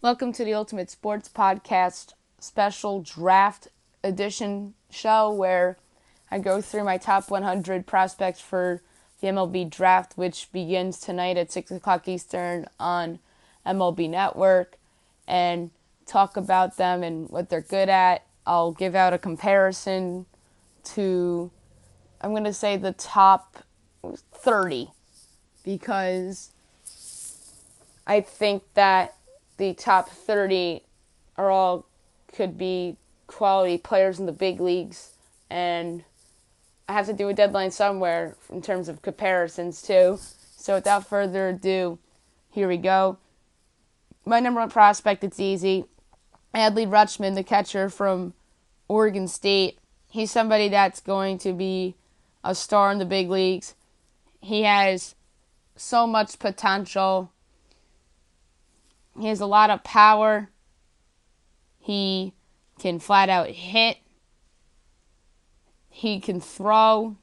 Welcome to the Ultimate Sports Podcast special draft edition show where I go through my top 100 prospects for the MLB Draft, which begins tonight at 6 o'clock Eastern on MLB Network, and talk about them and what they're good at. I'll give out a comparison to, I'm going to say, the top 30, because I think that the top 30 could be quality players in the big leagues, and I have to do a deadline somewhere in terms of comparisons too. So without further ado, here we go. My number one prospect, it's easy. Adley Rutschman, the catcher from Oregon State. He's somebody that's going to be a star in the big leagues. He has so much potential. He has a lot of power. He can flat out hit. He can throw.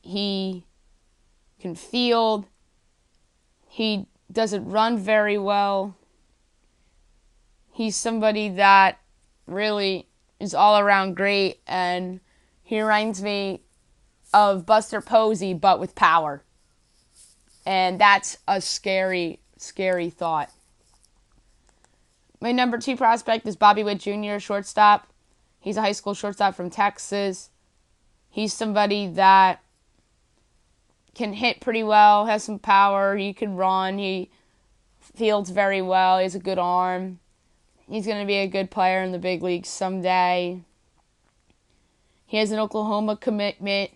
He can field. He doesn't run very well. He's somebody that really is all around great, and he reminds me of Buster Posey, but with power. And that's a scary thought. My number two prospect is Bobby Witt Jr., shortstop. He's a high school shortstop from Texas. He's somebody that can hit pretty well, has some power, he can run, he fields very well, he has a good arm. He's going to be a good player in the big leagues someday. He has an Oklahoma commitment,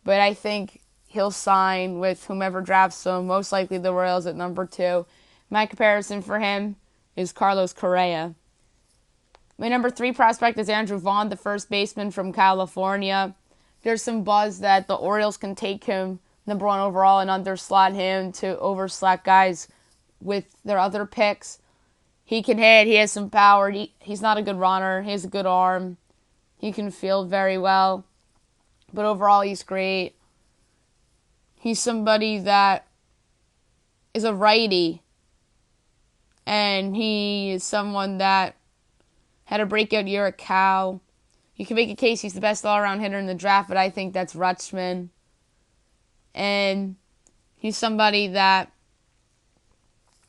but I think he'll sign with whomever drafts him, most likely the Royals at number 2. My comparison for him is Carlos Correa. My number 3 prospect is Andrew Vaughn, the first baseman from California. There's some buzz that the Orioles can take him number 1 overall and underslot him to overslot guys with their other picks. He can hit. He has some power. He's not a good runner. He has a good arm. He can field very well. But overall, he's great. He's somebody that is a righty, and he is someone that had a breakout year at Cal. You can make a case he's the best all-around hitter in the draft, but I think that's Rutschman. And he's somebody that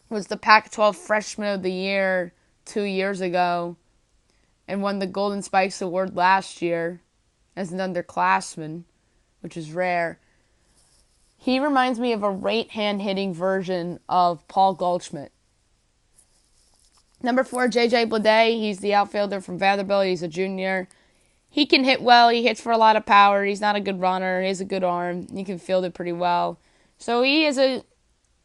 was the Pac-12 Freshman of the Year 2 years ago and won the Golden Spikes Award last year as an underclassman, which is rare. He reminds me of a right-hand hitting version of Paul Goldschmidt. Number 4, J.J. Bleday. He's the outfielder from Vanderbilt. He's a junior. He can hit well. He hits for a lot of power. He's not a good runner. He has a good arm. He can field it pretty well. So he is a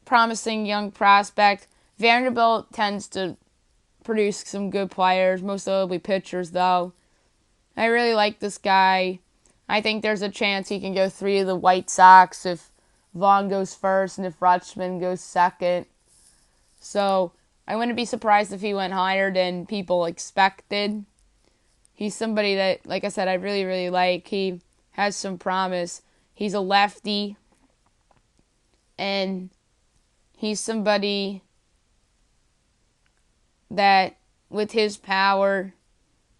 promising young prospect. Vanderbilt tends to produce some good players, most notably pitchers, though. I really like this guy. I think there's a chance he can go 3 of the White Sox if Vaughn goes first and if Rutschman goes second. So I wouldn't be surprised if he went higher than people expected. He's somebody that, like I said, I really, really like. He has some promise. He's a lefty, and he's somebody that, with his power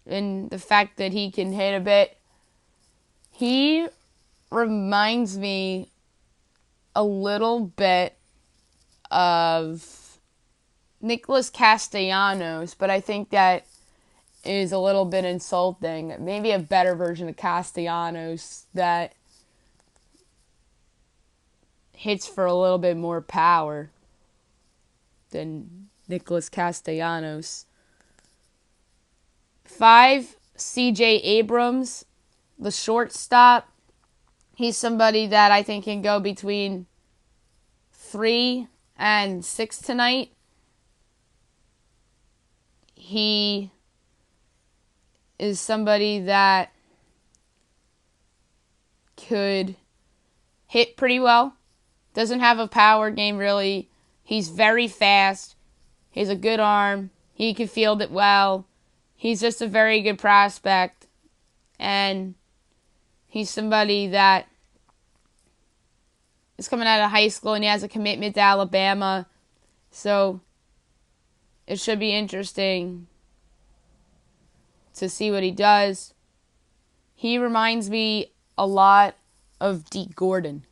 and the fact that he can hit a bit, he reminds me a little bit of Nicholas Castellanos, but I think that is a little bit insulting. Maybe a better version of Castellanos that hits for a little bit more power than Nicholas Castellanos. 5, C.J. Abrams, the shortstop. He's somebody that I think can go between 3 and 6 tonight. He is somebody that could hit pretty well. Doesn't have a power game, really. He's very fast. He has a good arm. He can field it well. He's just a very good prospect. And he's somebody that is coming out of high school and he has a commitment to Alabama. So it should be interesting to see what he does. He reminds me a lot of Dee Gordon,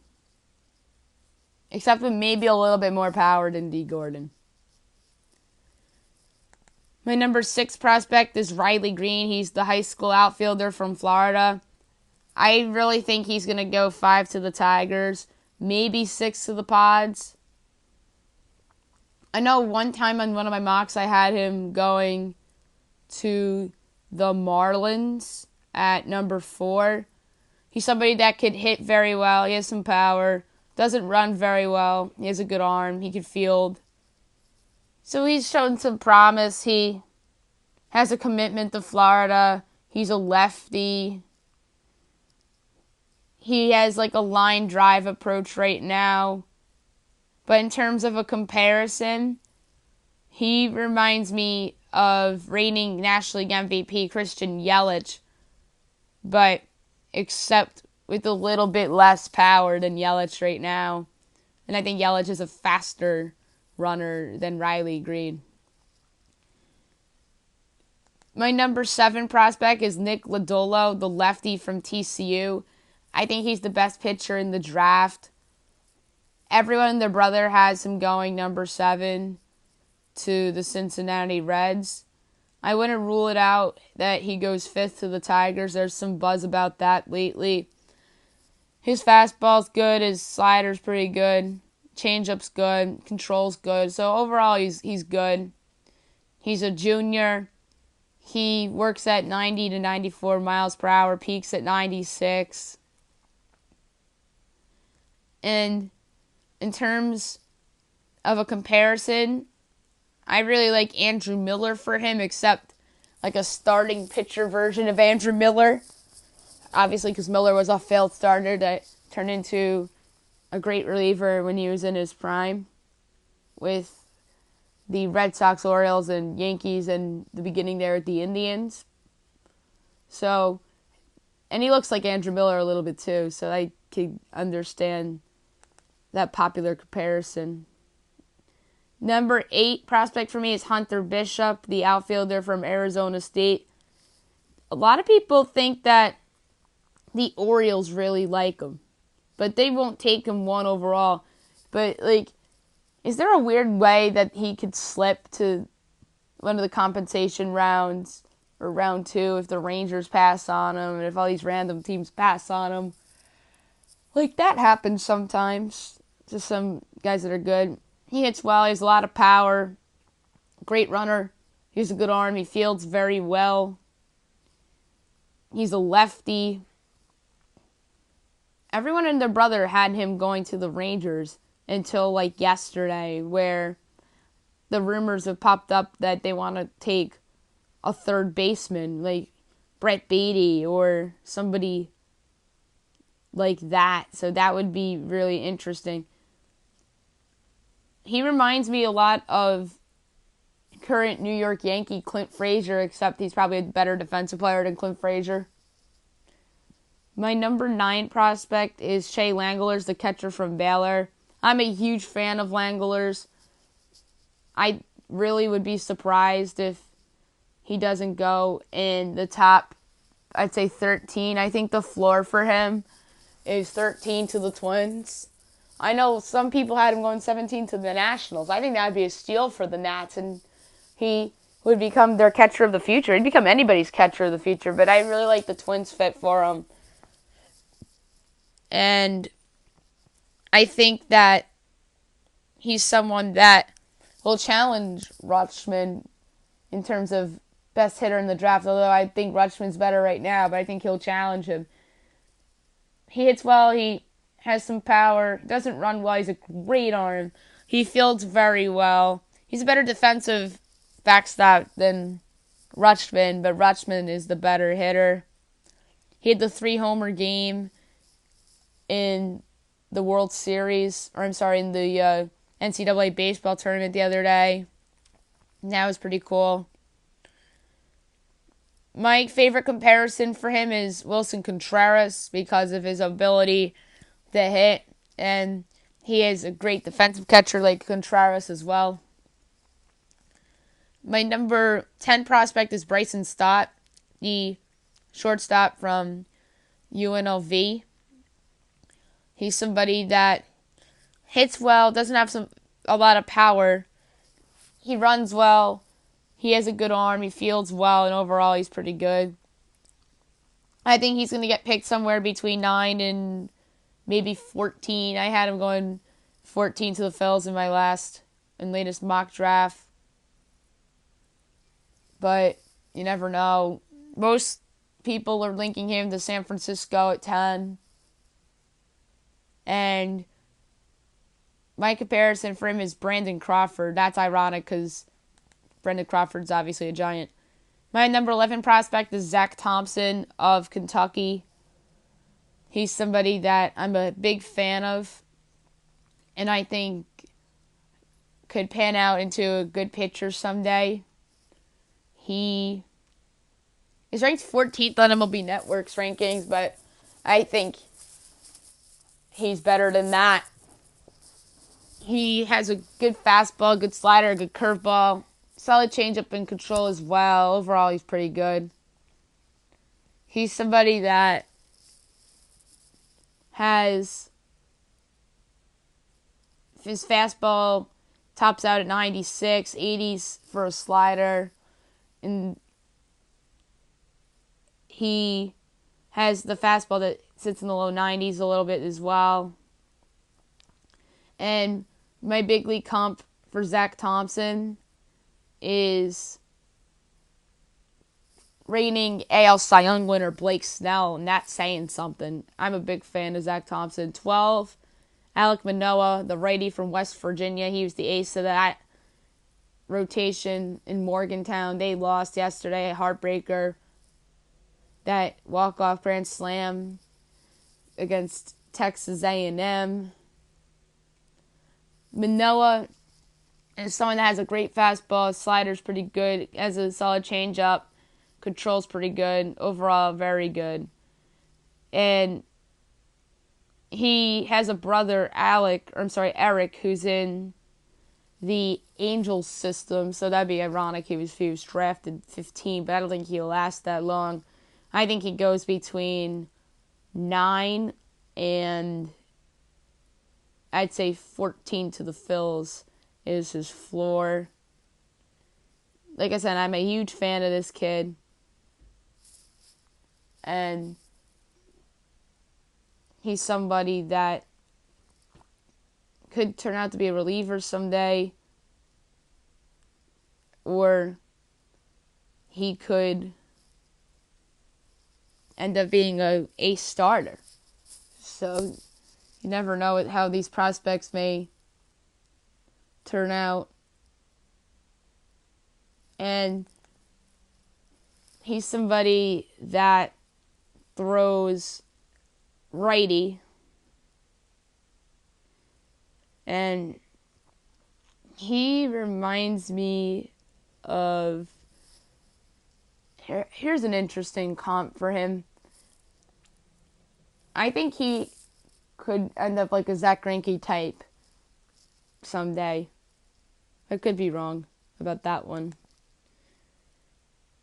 except with maybe a little bit more power than Dee Gordon. My number 6 prospect is Riley Green. He's the high school outfielder from Florida. I really think he's going to go 5 to the Tigers, maybe 6 to the Pods. I know one time on one of my mocks I had him going to the Marlins at number 4. He's somebody that could hit very well. He has some power. Doesn't run very well. He has a good arm. He can field. So he's shown some promise. He has a commitment to Florida. He's a lefty. He has like a line drive approach right now. But in terms of a comparison, he reminds me of reigning National League MVP Christian Yelich, but except with a little bit less power than Yelich right now. And I think Yelich is a faster runner than Riley Green. My number 7 prospect is Nick Lodolo, the lefty from TCU. I think he's the best pitcher in the draft. Everyone and their brother has him going number 7 to the Cincinnati Reds. I wouldn't rule it out that he goes 5th to the Tigers. There's some buzz about that lately. His fastball's good. His slider's pretty good. Changeup's good. Control's good. So overall, he's good. He's a junior. He works at 90 to 94 miles per hour. Peaks at 96. And in terms of a comparison, I really like Andrew Miller for him, except like a starting pitcher version of Andrew Miller. Obviously, because Miller was a failed starter that turned into a great reliever when he was in his prime with the Red Sox, Orioles, and Yankees, and the beginning there at the Indians. So, and he looks like Andrew Miller a little bit too, so I could understand that popular comparison. Number 8 prospect for me is Hunter Bishop, the outfielder from Arizona State. A lot of people think that the Orioles really like him, but they won't take him 1 overall. But, is there a weird way that he could slip to one of the compensation rounds or round 2 if the Rangers pass on him and if all these random teams pass on him? That happens sometimes to some guys that are good. He hits well. He has a lot of power. Great runner. He has a good arm. He fields very well. He's a lefty. Everyone and their brother had him going to the Rangers until yesterday, where the rumors have popped up that they want to take a third baseman, like Brett Beatty or somebody like that. So that would be really interesting. He reminds me a lot of current New York Yankee Clint Frazier, except he's probably a better defensive player than Clint Frazier. My number 9 prospect is Shea Langeliers, the catcher from Baylor. I'm a huge fan of Langeliers. I really would be surprised if he doesn't go in the top, I'd say 13. I think the floor for him is 13 to the Twins. I know some people had him going 17 to the Nationals. I think that would be a steal for the Nats, and he would become their catcher of the future. He'd become anybody's catcher of the future, but I really like the Twins fit for him. And I think that he's someone that will challenge Rutschman in terms of best hitter in the draft, although I think Rutschman's better right now, but I think he'll challenge him. He hits well. He has some power. Doesn't run well. He's a great arm. He fields very well. He's a better defensive backstop than Rutschman, but Rutschman is the better hitter. He had the 3-homer game in the World Series, in the NCAA baseball tournament the other day. And that was pretty cool. My favorite comparison for him is Wilson Contreras because of his ability to hit, and he is a great defensive catcher like Contreras as well. My number 10 prospect is Bryson Stott, the shortstop from UNLV. He's somebody that hits well, doesn't have a lot of power. He runs well. He has a good arm. He fields well, and overall he's pretty good. I think he's going to get picked somewhere between 9 and maybe 14. I had him going 14 to the Phils in my latest mock draft. But you never know. Most people are linking him to San Francisco at 10. And my comparison for him is Brandon Crawford. That's ironic because Brandon Crawford's obviously a Giant. My number 11 prospect is Zach Thompson of Kentucky. He's somebody that I'm a big fan of, and I think could pan out into a good pitcher someday. He is ranked 14th on MLB Network's rankings, but I think he's better than that. He has a good fastball, good slider, good curveball, solid changeup and control as well. Overall, he's pretty good. He's somebody that has his fastball tops out at 96, 80s for a slider, and he has the fastball that sits in the low 90s a little bit as well. And my big league comp for Zach Thompson is reigning AL Cy Young winner Blake Snell, and that's saying something. I'm a big fan of Zach Thompson. 12, Alek Manoah, the righty from West Virginia. He was the ace of that rotation in Morgantown. They lost yesterday, a heartbreaker. That walk-off grand slam against Texas A&M. Manoah is someone that has a great fastball. Slider's pretty good. Has a solid changeup. Control's pretty good. Overall, very good. And he has a brother, Eric, who's in the Angels system. So that'd be ironic if he was drafted 15, but I don't think he'll last that long. I think he goes between 9 and I'd say 14 to the Phils is his floor. Like I said, I'm a huge fan of this kid. And he's somebody that could turn out to be a reliever someday. Or he could end up being a ace starter. So you never know how these prospects may turn out. And he's somebody that throws righty. And he reminds me of... Here's an interesting comp for him. I think he could end up like a Zach Greinke type someday. I could be wrong about that one.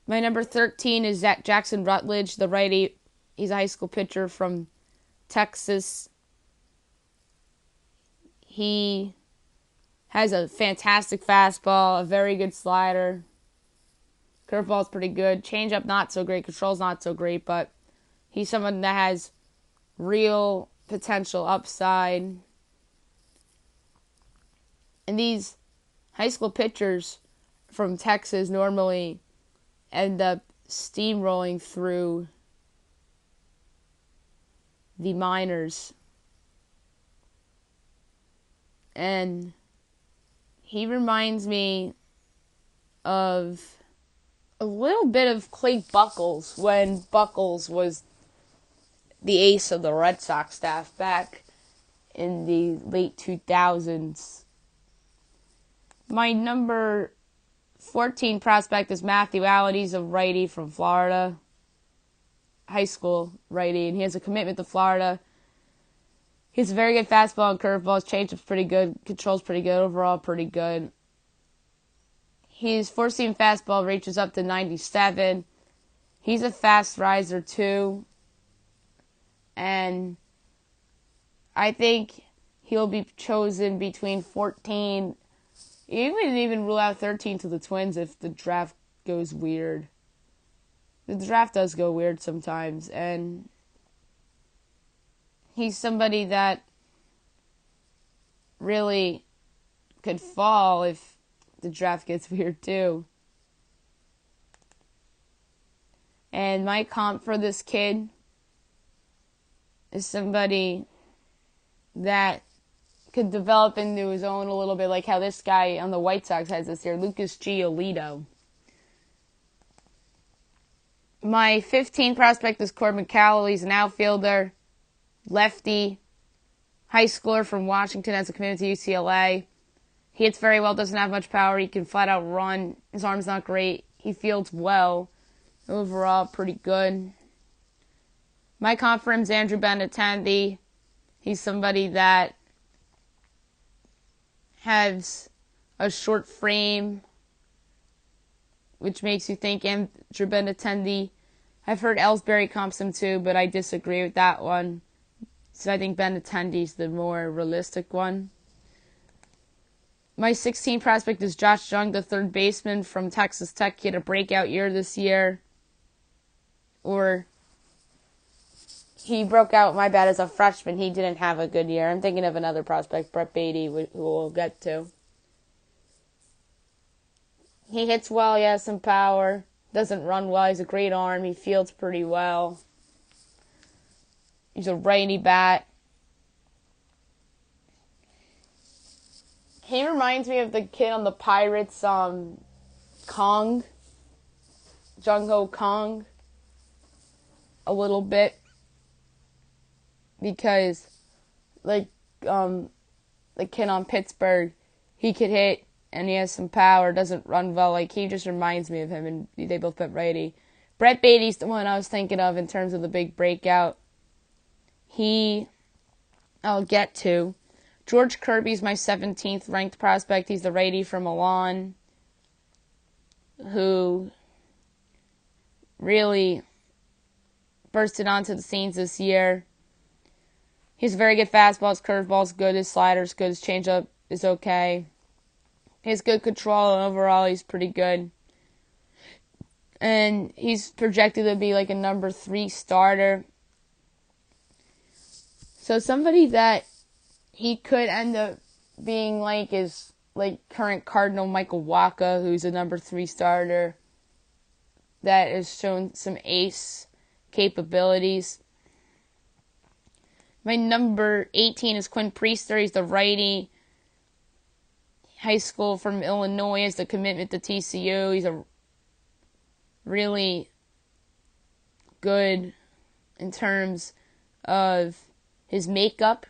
My number 13 is Zach Jackson Rutledge, the righty. He's a high school pitcher from Texas. He has a fantastic fastball, a very good slider. Curveball's pretty good. Changeup not so great. Control's not so great, but he's someone that has real potential upside. And these high school pitchers from Texas normally end up steamrolling through the minors. And he reminds me of a little bit of Clay Buchholz when Buchholz was the ace of the Red Sox staff back in the late 2000s. My number 14 prospect is Matthew Allen. He's a righty from Florida, high school righty, and he has a commitment to Florida. He has a very good fastball and curveball. His changeup's pretty good. Control's pretty good. Overall, pretty good. His four-seam fastball reaches up to 97. He's a fast riser too. And I think he'll be chosen between 14. You would even rule out 13 to the Twins if the draft goes weird. The draft does go weird sometimes, and he's somebody that really could fall if the draft gets weird too. And my comp for this kid is somebody that could develop into his own a little bit, like how this guy on the White Sox has this year, Lucas Giolito. My 15th prospect is Corbin Cowell. He's an outfielder, lefty, high schooler from Washington, has a commitment to UCLA. He hits very well, doesn't have much power. He can flat out run. His arm's not great. He fields well. Overall, pretty good. My comp for him is Andrew Benintendi. He's somebody that has a short frame, which makes you think Andrew Benintendi. I've heard Ellsbury comps him too, but I disagree with that one. So I think Benintendi's the more realistic one. My 16th prospect is Josh Jung, the third baseman from Texas Tech. He had a breakout year this year. Or he broke out, my bad, as a freshman. He didn't have a good year. I'm thinking of another prospect, Brett Beatty, who we'll get to. He hits well, he has some power, doesn't run well, he's a great arm, he fields pretty well. He's a righty bat. He reminds me of the kid on the Pirates, Kong, Jung-Ho Kong, a little bit. Because, like, the kid on Pittsburgh, he could hit, and he has some power, doesn't run well. Like, he just reminds me of him, and they both bet righty. Brett Beatty's the one I was thinking of in terms of the big breakout. I'll get to. George Kirby's my 17th ranked prospect. He's the righty from Milan, who really bursted onto the scenes this year. He's a very good fastball. His curveball's good. His slider's good. His changeup is okay. He has good control, and overall he's pretty good. And he's projected to be like a number 3 starter. So somebody that he could end up being like is like current Cardinal Michael Wacha, who's a number 3 starter that has shown some ace capabilities. My number 18 is Quinn Priester. He's the righty. High school from Illinois, has the commitment to TCU. He's a really good in terms of his makeup.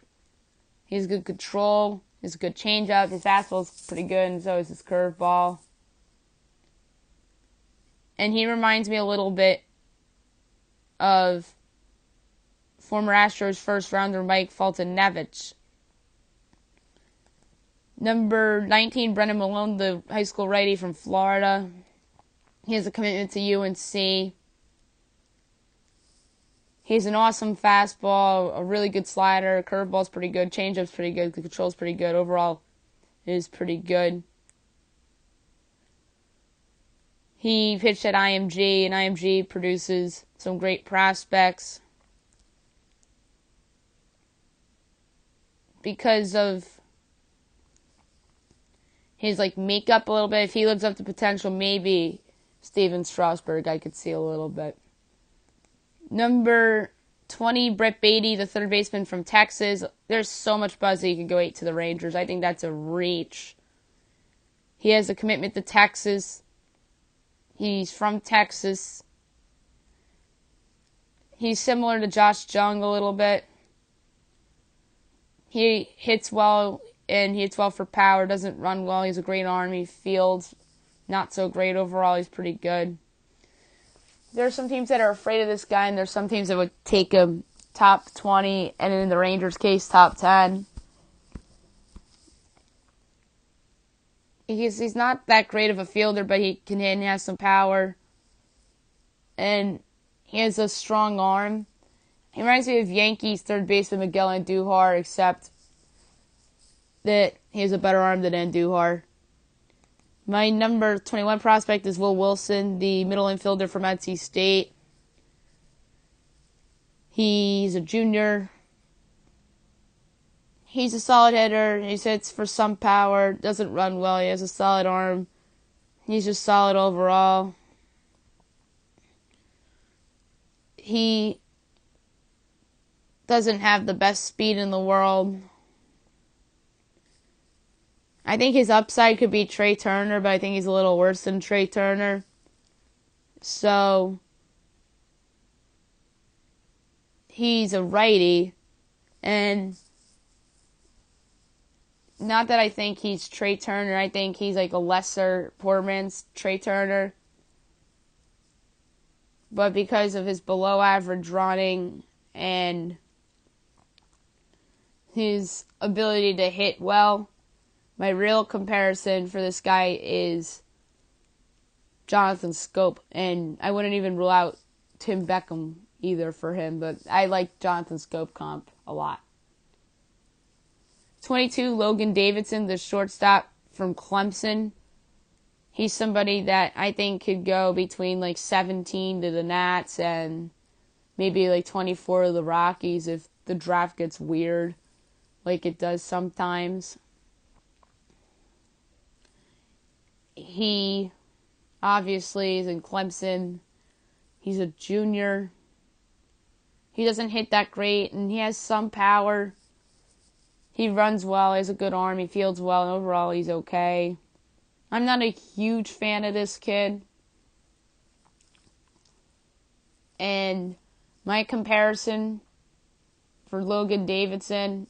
He has good control. He has good changeup. His fastball's pretty good, and so is his curveball. And he reminds me a little bit of former Astros first rounder Mike Foltynewicz. Number 19, Brennan Malone, the high school righty from Florida. He has a commitment to UNC. He has an awesome fastball, a really good slider, curveball's pretty good, changeup's pretty good, the control's pretty good. Overall, it is pretty good. He pitched at IMG, and IMG produces some great prospects. Because of his makeup a little bit, if he lives up to potential, maybe Steven Strasburg I could see a little bit. Number 20, Brett Beatty, the third baseman from Texas. There's so much buzz that he could go 8 to the Rangers. I think that's a reach. He has a commitment to Texas. He's from Texas. He's similar to Josh Jung a little bit. He hits well, and he hits well for power, doesn't run well. He has a great arm. He fields not so great. Overall, he's pretty good. There are some teams that are afraid of this guy, and there's some teams that would take him top 20, and in the Rangers' case, top 10. he's not that great of a fielder, but he can hit and has some power. And he has a strong arm. He reminds me of Yankees third baseman Miguel Andujar, except that he has a better arm than Andujar. My number 21 prospect is Will Wilson, the middle infielder from NC State. He's a junior. He's a solid hitter. He hits for some power. Doesn't run well. He has a solid arm. He's just solid overall. He doesn't have the best speed in the world. I think his upside could be Trey Turner, but I think he's a little worse than Trey Turner. So, he's a righty, and not that I think he's Trey Turner. I think he's like a lesser, poor man's Trey Turner. But because of his below-average running and his ability to hit well, my real comparison for this guy is Jonathan Scope. And I wouldn't even rule out Tim Beckham either for him, but I like Jonathan Scope comp a lot. 22, Logan Davidson, the shortstop from Clemson. He's somebody that I think could go between like 17 to the Nats and maybe like 24 to the Rockies if the draft gets weird like it does sometimes. He obviously is in Clemson. He's a junior. He doesn't hit that great, and he has some power. He runs well, he has a good arm, he fields well, and overall he's okay. I'm not a huge fan of this kid. And my comparison for Logan Davidson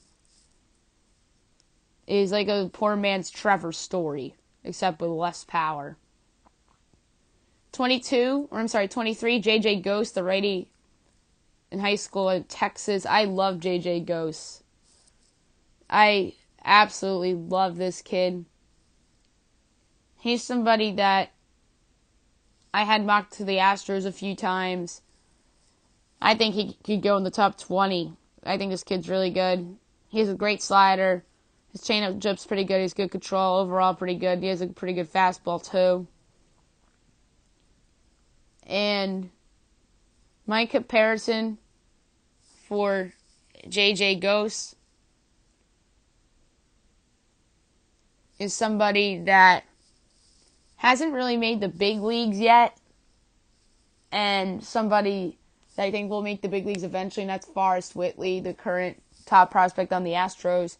is like a poor man's Trevor Story, except with less power. 23, J.J. Ghost, the righty in high school in Texas. I love J.J. Ghost. I absolutely love this kid. He's somebody that I had mocked to the Astros a few times. I think he could go in the top 20. I think this kid's really good. He has a great slider. His change-up's pretty good. He has good control. Overall, pretty good. He has a pretty good fastball, too. And my comparison for J.J. Ghost is somebody that hasn't really made the big leagues yet, and somebody that I think will make the big leagues eventually, and that's Forrest Whitley, the current top prospect on the Astros.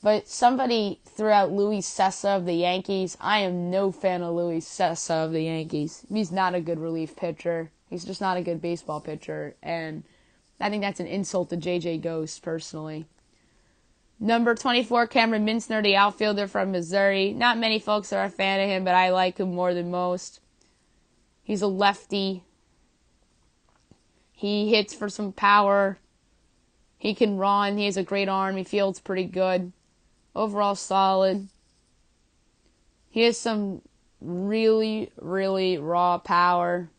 But somebody threw out Luis Sessa of the Yankees. I am no fan of Luis Sessa of the Yankees. He's not a good relief pitcher. He's just not a good baseball pitcher, and I think that's an insult to J.J. Ghost, personally. Number 24, Cameron Mintzner, the outfielder from Missouri. Not many folks are a fan of him, but I like him more than most. He's a lefty. He hits for some power. He can run. He has a great arm. He fields pretty good. Overall solid. He has some really, really raw power.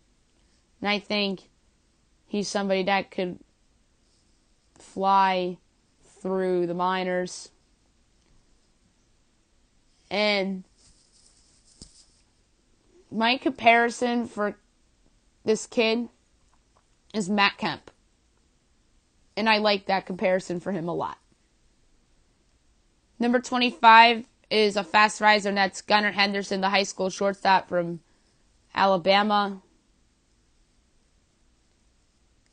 And I think he's somebody that could fly through the minors. And my comparison for this kid is Matt Kemp. And I like that comparison for him a lot. Number 25 is a fast riser, and that's Gunnar Henderson, the high school shortstop from Alabama.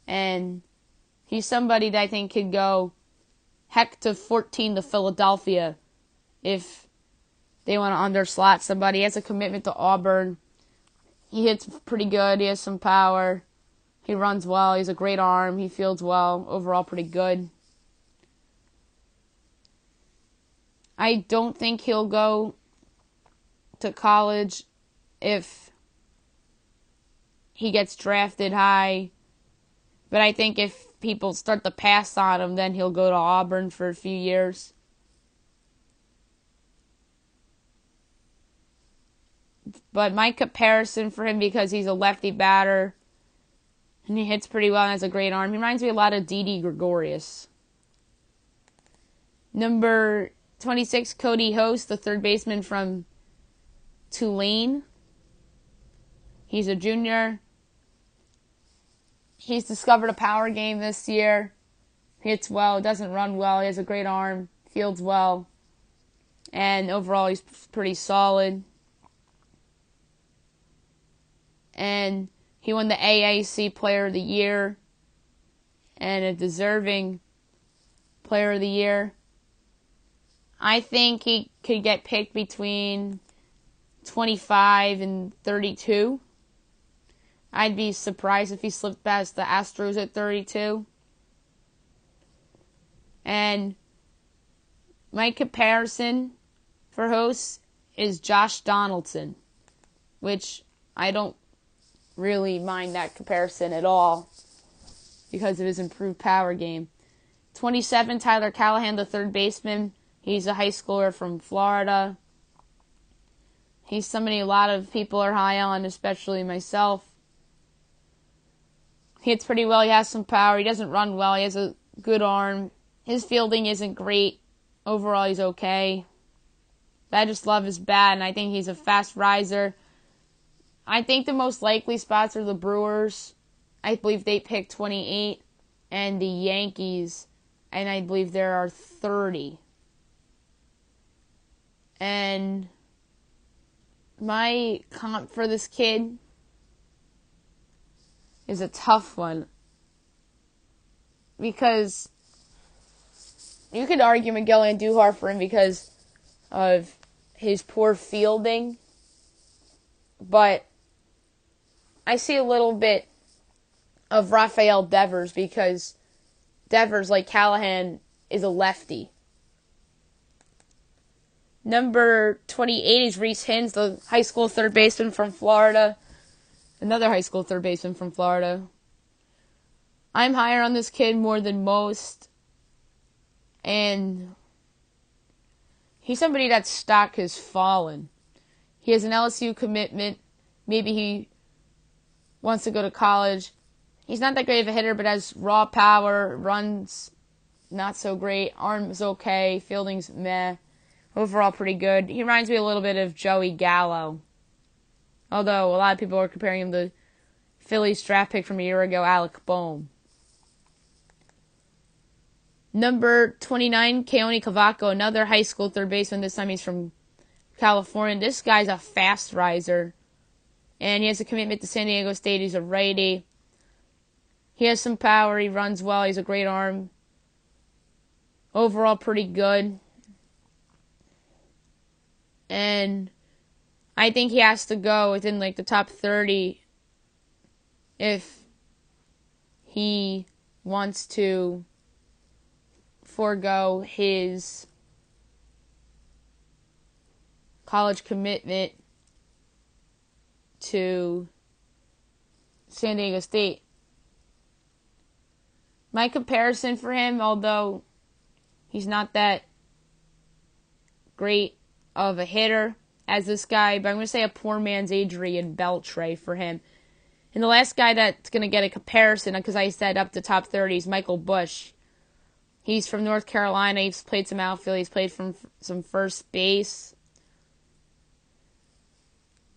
And he's somebody that I think could go heck to 14 to Philadelphia if they want to underslot somebody. He has a commitment to Auburn. He hits pretty good. He has some power. He runs well. He has a great arm. He fields well. Overall, pretty good. I don't think he'll go to college if he gets drafted high. But I think if people start to pass on him, then he'll go to Auburn for a few years. But my comparison for him, because he's a lefty batter and he hits pretty well and has a great arm, he reminds me a lot of Didi Gregorius. Number 26, Cody Host, the third baseman from Tulane. He's a junior. He's discovered a power game this year. He hits well, doesn't run well, he has a great arm, fields well, and overall he's pretty solid. And he won the AAC Player of the Year and a deserving Player of the Year. I think he could get picked between 25 and 32. I'd be surprised if he slipped past the Astros at 32. And my comparison for Host is Josh Donaldson, which I don't really mind that comparison at all because of his improved power game. 27, Tyler Callahan, the third baseman. He's a high schooler from Florida. He's somebody a lot of people are high on, especially myself. He hits pretty well. He has some power. He doesn't run well. He has a good arm. His fielding isn't great. Overall, he's okay. But I just love his bat, and I think he's a fast riser. I think the most likely spots are the Brewers. I believe they pick 28, and the Yankees, and I believe there are 30. And my comp for this kid is a tough one, because you could argue Miguel Andujar for him because of his poor fielding, but I see a little bit of Rafael Devers, because Devers, like Callahan, is a lefty. Number 28 is Reese Hins, the high school third baseman from Florida. Another high school third baseman from Florida. I'm higher on this kid more than most. And he's somebody that stock has fallen. He has an LSU commitment. Maybe he wants to go to college. He's not that great of a hitter, but has raw power, runs not so great, arm's okay, fielding's meh. Overall pretty good. He reminds me a little bit of Joey Gallo. Although a lot of people are comparing him to Phillies draft pick from a year ago, Alec Bohm. Number 29, Keone Cavaco, another high school third baseman. This time he's from California. This guy's a fast riser. And he has a commitment to San Diego State. He's a righty. He has some power. He runs well. He's a great arm. Overall pretty good. And I think he has to go within like the top 30 if he wants to forego his college commitment to San Diego State. My comparison for him, although he's not that great of a hitter as this guy, but I'm going to say a poor man's Adrian Beltre for him. And the last guy that's going to get a comparison, because I said up to top 30, is Michael Bush. He's from North Carolina. He's played some outfield. He's played from some first base.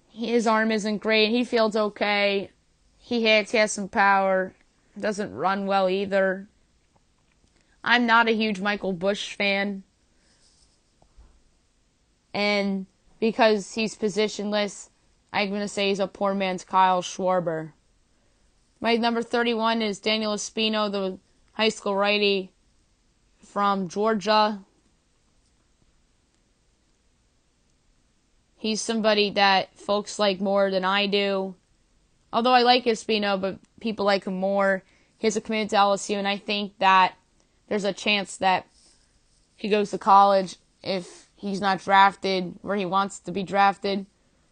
His arm isn't great. He fields okay. He hits. He has some power. Doesn't run well either. I'm not a huge Michael Bush fan. And because he's positionless, I'm going to say he's a poor man's Kyle Schwarber. My number 31 is Daniel Espino, the high school righty from Georgia. He's somebody that folks like more than I do. Although I like Espino, but people like him more. He has a commitment to LSU, and I think that there's a chance that he goes to college if he's not drafted where he wants to be drafted.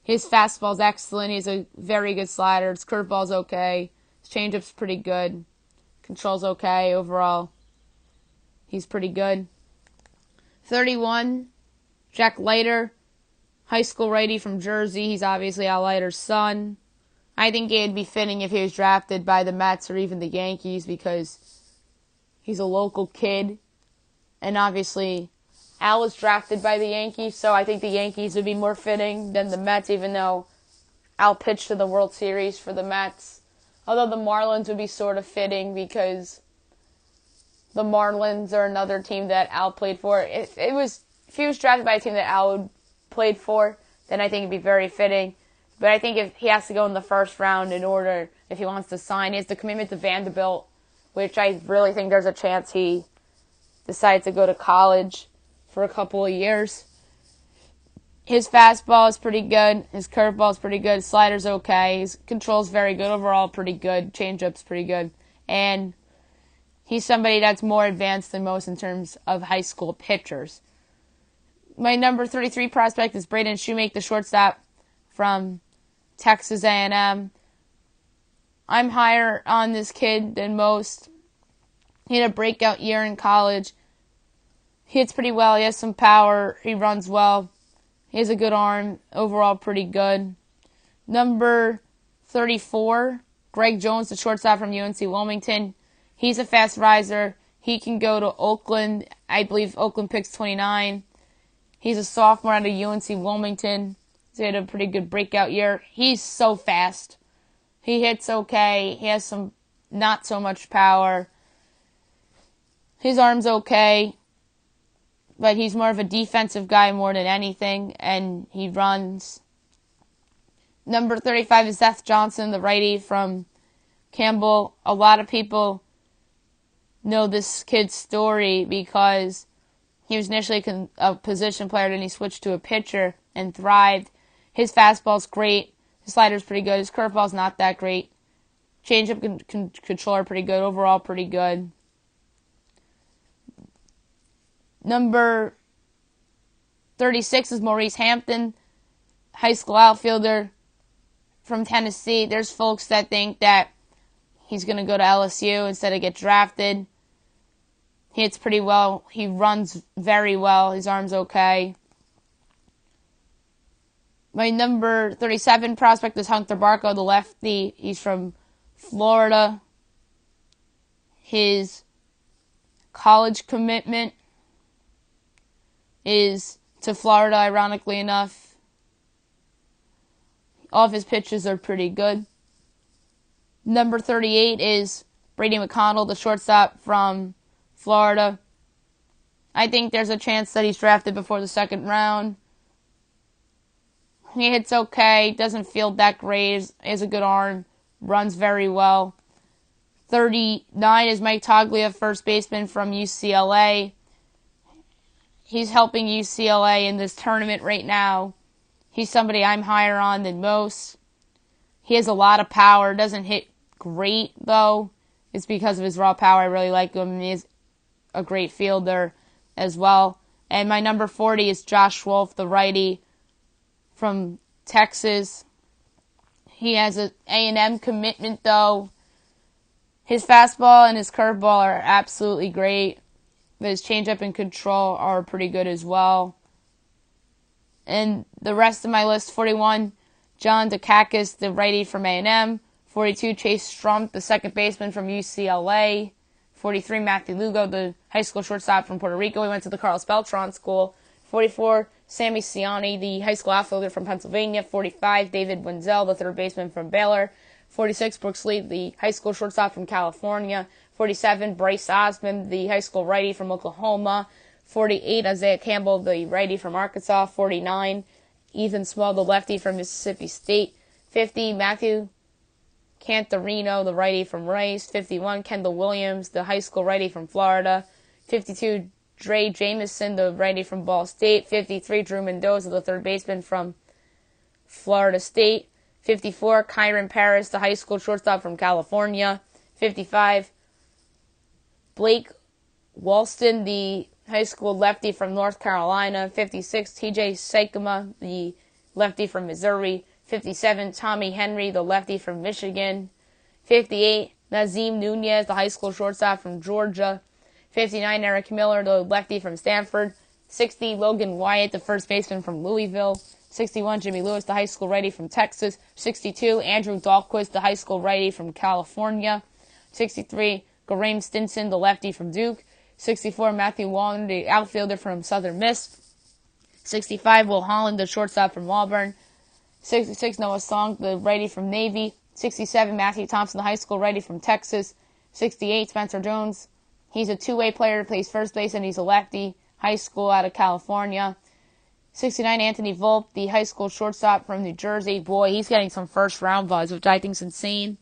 His fastball's excellent. He has a very good slider. His curveball's okay. His changeup's pretty good. Control's okay overall. He's pretty good. 31, Jack Leiter, high school righty from Jersey. He's obviously Al Leiter's son. I think it'd be fitting if he was drafted by the Mets or even the Yankees because he's a local kid. And obviously, Al was drafted by the Yankees, so I think the Yankees would be more fitting than the Mets, even though Al pitched to the World Series for the Mets. Although the Marlins would be sort of fitting because the Marlins are another team that Al played for. If he was drafted by a team that Al played for, then I think it'd be very fitting. But I think if he has to go in the first round in order, if he wants to sign, he has to commitment to Vanderbilt, which I really think there's a chance he decides to go to college for a couple of years. His fastball is pretty good. His curveball is pretty good. His slider's okay. His control's very good. Overall, pretty good. Changeup's pretty good. And he's somebody that's more advanced than most in terms of high school pitchers. My number 33 prospect is Braden Shoemake, the shortstop from Texas A&M. I'm higher on this kid than most. He had a breakout year in college. He hits pretty well. He has some power. He runs well. He has a good arm. Overall, pretty good. Number 34, Greg Jones, the shortstop from UNC Wilmington. He's a fast riser. He can go to Oakland. I believe Oakland picks 29. He's a sophomore out of UNC Wilmington. He had a pretty good breakout year. He's so fast. He hits okay. He has some not so much power. His arm's okay. But he's more of a defensive guy more than anything, and he runs. Number 35 is Seth Johnson, the righty from Campbell. A lot of people know this kid's story because he was initially a position player, then he switched to a pitcher and thrived. His fastball's great. His slider's pretty good. His curveball's not that great. Changeup controller pretty good. Overall pretty good. Number 36 is Maurice Hampton, high school outfielder from Tennessee. There's folks that think that he's going to go to LSU instead of get drafted. He hits pretty well. He runs very well. His arm's okay. My number 37 prospect is Hunter Barco, the lefty. He's from Florida. His college commitment is to Florida, ironically enough. All of his pitches are pretty good. Number 38 is Brady McConnell, the shortstop from Florida. I think there's a chance that he's drafted before the second round. He hits okay, doesn't feel that great, has a good arm, runs very well. 39 is Mike Toglia, first baseman from UCLA. He's helping UCLA in this tournament right now. He's somebody I'm higher on than most. He has a lot of power, doesn't hit great though. It's because of his raw power. I really like him. He's a great fielder as well. And my number 40 is Josh Wolf, the righty from Texas. He has an A&M commitment though. His fastball and his curveball are absolutely great. But his changeup and control are pretty good as well. And the rest of my list, 41, John Dukakis, the righty from A&M. 42, Chase Strump, the second baseman from UCLA. 43, Matthew Lugo, the high school shortstop from Puerto Rico. He went to the Carlos Beltran School. 44, Sammy Siani, the high school outfielder from Pennsylvania. 45, David Wenzel, the third baseman from Baylor. 46, Brooks Lee, the high school shortstop from California. 47, Bryce Osmond, the high school righty from Oklahoma. 48, Isaiah Campbell, the righty from Arkansas. 49, Ethan Small, the lefty from Mississippi State. 50, Matthew Cantarino, the righty from Rice. 51, Kendall Williams, the high school righty from Florida. 52, Dre Jamison, the righty from Ball State. 53, Drew Mendoza, the third baseman from Florida State. 54, Kyron Paris, the high school shortstop from California. 55, Blake Walston, the high school lefty from North Carolina. 56, TJ Sakuma, the lefty from Missouri. 57, Tommy Henry, the lefty from Michigan. 58, Nazim Nunez, the high school shortstop from Georgia. 59, Eric Miller, the lefty from Stanford. 60, Logan Wyatt, the first baseman from Louisville. 61, Jimmy Lewis, the high school righty from Texas. 62, Andrew Dahlquist, the high school righty from California. 63, Gareem Stinson, the lefty from Duke. 64, Matthew Wallner, the outfielder from Southern Miss. 65, Will Holland, the shortstop from Auburn. 66, Noah Song, the righty from Navy. 67, Matthew Thompson, the high school righty from Texas. 68, Spencer Jones. He's a two-way player, plays first base, and he's a lefty. High school out of California. 69, Anthony Volpe, the high school shortstop from New Jersey. Boy, he's getting some first-round buzz, which I think is insane.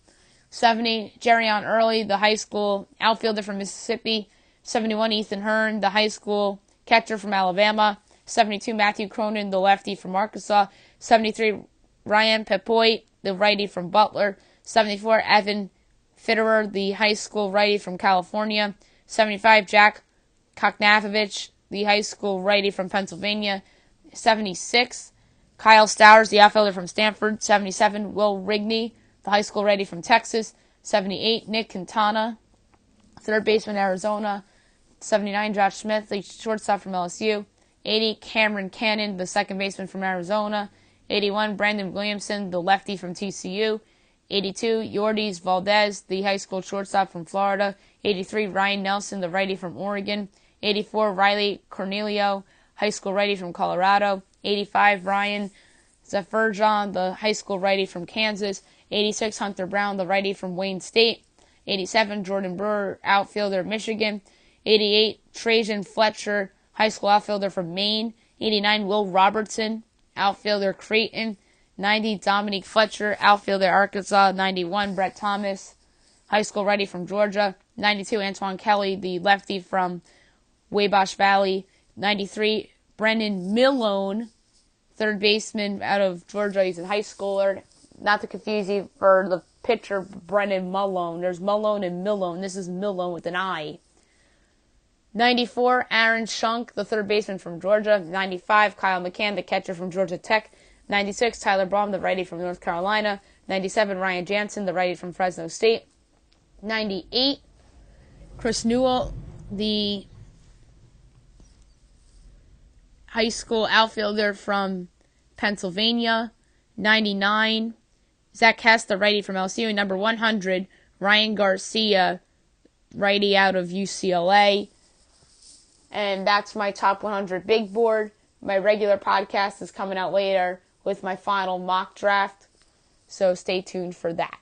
70, Jerrion Early, the high school outfielder from Mississippi. 71, Ethan Hearn, the high school catcher from Alabama. 72, Matthew Cronin, the lefty from Arkansas. 73, Ryan Pepoy, the righty from Butler. 74, Evan Fitterer, the high school righty from California. 75, Jack Koknavovich, the high school righty from Pennsylvania. 76, Kyle Stowers, the outfielder from Stanford. 77, Will Rigney, the high school righty from Texas. 78, Nick Quintana, third baseman, Arizona. 79, Josh Smith, the shortstop from LSU. 80, Cameron Cannon, the second baseman from Arizona. 81, Brandon Williamson, the lefty from TCU. 82, Yordis Valdez, the high school shortstop from Florida. 83, Ryan Nelson, the righty from Oregon. 84, Riley Cornelio, high school righty from Colorado. 85, Ryan Zafirjan, the high school righty from Kansas. 86, Hunter Brown, the righty from Wayne State. 87, Jordan Brewer, outfielder, Michigan. 88, Trajan Fletcher, high school outfielder from Maine. 89, Will Robertson, outfielder, Creighton. 90, Dominique Fletcher, outfielder, Arkansas. 91, Brett Thomas, high school righty from Georgia. 92, Antoine Kelly, the lefty from Wabash Valley. 93, Brendan Milone, third baseman out of Georgia. He's a high schooler. Not to confuse you for the pitcher, Brendan Malone. There's Malone and Milone. This is Milone with an I. 94, Aaron Shunk, the third baseman from Georgia. 95, Kyle McCann, the catcher from Georgia Tech. 96, Tyler Baum, the righty from North Carolina. 97, Ryan Jansen, the righty from Fresno State. 98, Chris Newell, the high school outfielder from Pennsylvania. 99, Zach Hess, the righty from LSU. And number 100, Ryan Garcia, righty out of UCLA. And that's my top 100 big board. My regular podcast is coming out later with my final mock draft. So stay tuned for that.